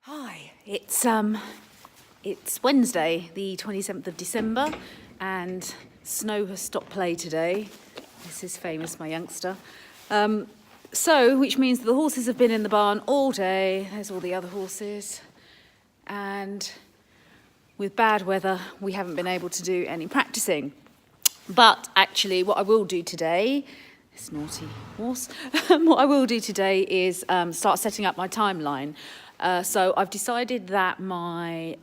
Hi, it's Wednesday, the 27th of December, and snow has stopped play today. This is Famous, my youngster. Which means the horses have been in the barn all day. There's all the other horses. And with bad weather, we haven't been able to do any practicing. But actually, what I will do today, this naughty horse, what I will do today is start setting up my timeline. So I've decided that the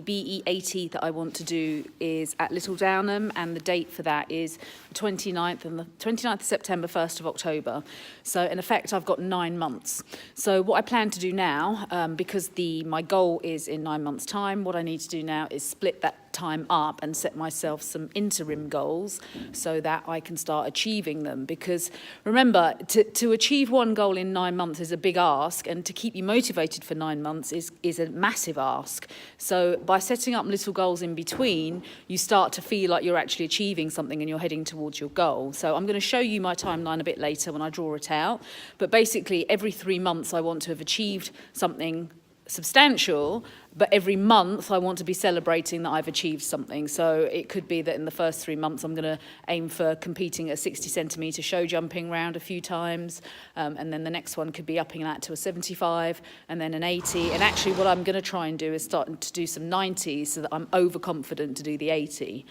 BE80 that I want to do is at Little Downham, and the date for that is the 29th of September, 1st of October. So in effect, I've got 9 months. So what I plan to do now, because my goal is in 9 months' time, what I need to do now is split that time up and set myself some interim goals so that I can start achieving them. Because remember, to achieve one goal in 9 months is a big ask, and to keep you motivated for 9 months is a massive ask. So by setting up little goals in between, you start to feel like you're actually achieving something and you're heading towards your goal. So I'm going to show you my timeline a bit later when I draw it out. But basically, every 3 months I want to have achieved something substantial, but every month I want to be celebrating that I've achieved something. So it could be that in the first 3 months I'm going to aim for competing at a 60 centimetre show jumping round a few times, and then the next one could be upping that to a 75 and then an 80. And actually what I'm going to try and do is start to do some 90s so that I'm overconfident to do the 80.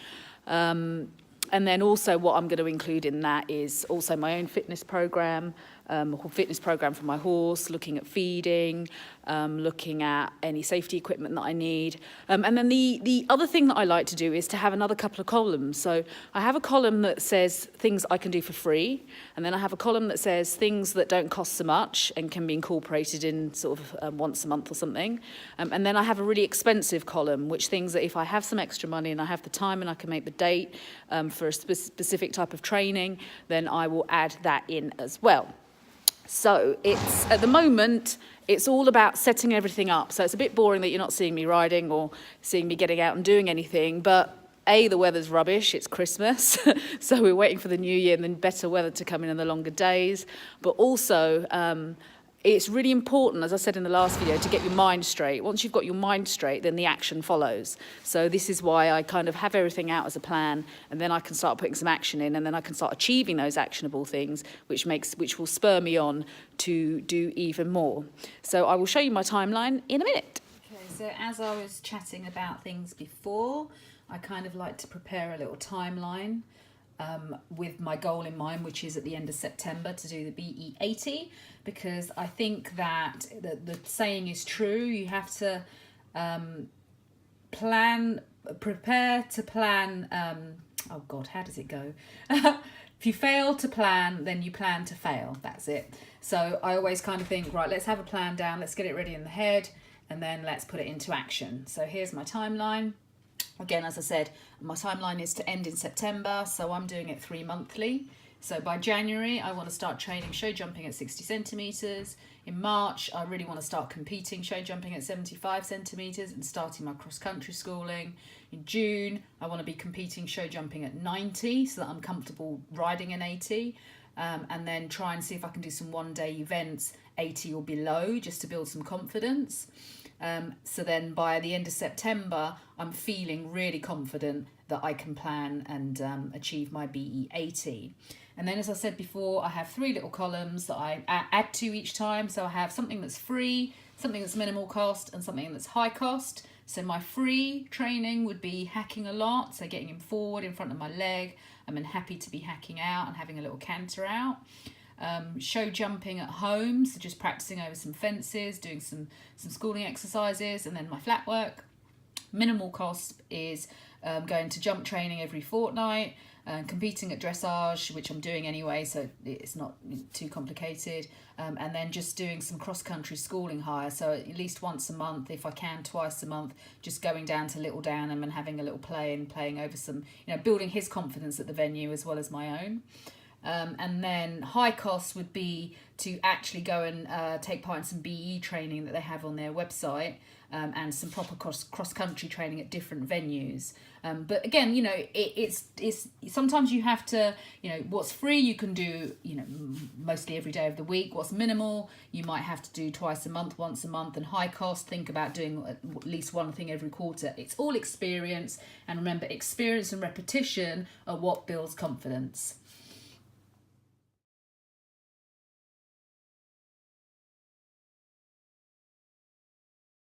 And then also what I'm going to include in that is also my own fitness program for my horse, looking at feeding, looking at any safety equipment that I need. And then the other thing that I like to do is to have another couple of columns. So I have a column that says things I can do for free, and then I have a column that says things that don't cost so much and can be incorporated in sort of once a month or something. And then I have a really expensive column, which things that if I have some extra money and I have the time and I can make the date for a specific type of training, then I will add that in as well. So it's at the moment, it's all about setting everything up. So it's a bit boring that you're not seeing me riding or seeing me getting out and doing anything. But A, the weather's rubbish, it's Christmas. So we're waiting for the new year and then better weather to come in and the longer days. But also, it's really important, as I said in the last video, to get your mind straight. Once you've got your mind straight, then the action follows. So this is why I kind of have everything out as a plan, and then I can start putting some action in, and then I can start achieving those actionable things, which will spur me on to do even more. So I will show you my timeline in a minute. Okay, so as I was chatting about things before, I kind of like to prepare a little timeline with my goal in mind, which is at the end of September to do the BE80, because I think that the saying is true. You have to prepare to plan. Oh God, how does it go? If you fail to plan, then you plan to fail. That's it. So I always kind of think, right, let's have a plan down, let's get it ready in the head, and then let's put it into action. So here's my timeline. Again, as I said, my timeline is to end in September, so I'm doing it 3 monthly. So by January, I want to start training show jumping at 60 centimetres. In March, I really want to start competing show jumping at 75 centimetres and starting my cross-country schooling. In June, I want to be competing show jumping at 90 so that I'm comfortable riding an 80. And then try and see if I can do some one-day events, 80 or below, just to build some confidence. So then by the end of September, I'm feeling really confident that I can plan and achieve my BE80. And then, as I said before, I have 3 little columns that I add to each time. So I have something that's free, something that's minimal cost, and something that's high cost. So my free training would be hacking a lot, so getting him forward in front of my leg. I'm happy to be hacking out and having a little canter out. Show jumping at home, so just practicing over some fences, doing some schooling exercises, and then my flat work. Minimal cost is going to jump training every fortnight, competing at dressage, which I'm doing anyway, so it's not too complicated, and then just doing some cross-country schooling hire, so at least once a month, if I can twice a month, just going down to Little Downham and having a little play and playing over some, building his confidence at the venue as well as my own. And then high cost would be to actually go and take part in some BE training that they have on their website, and some proper cross-country training at different venues. But again, you know, it's sometimes you have to, you know, what's free you can do, you know, mostly every day of the week. What's minimal, you might have to do twice a month, once a month, and high cost, think about doing at least one thing every quarter. It's all experience, and remember, experience and repetition are what builds confidence.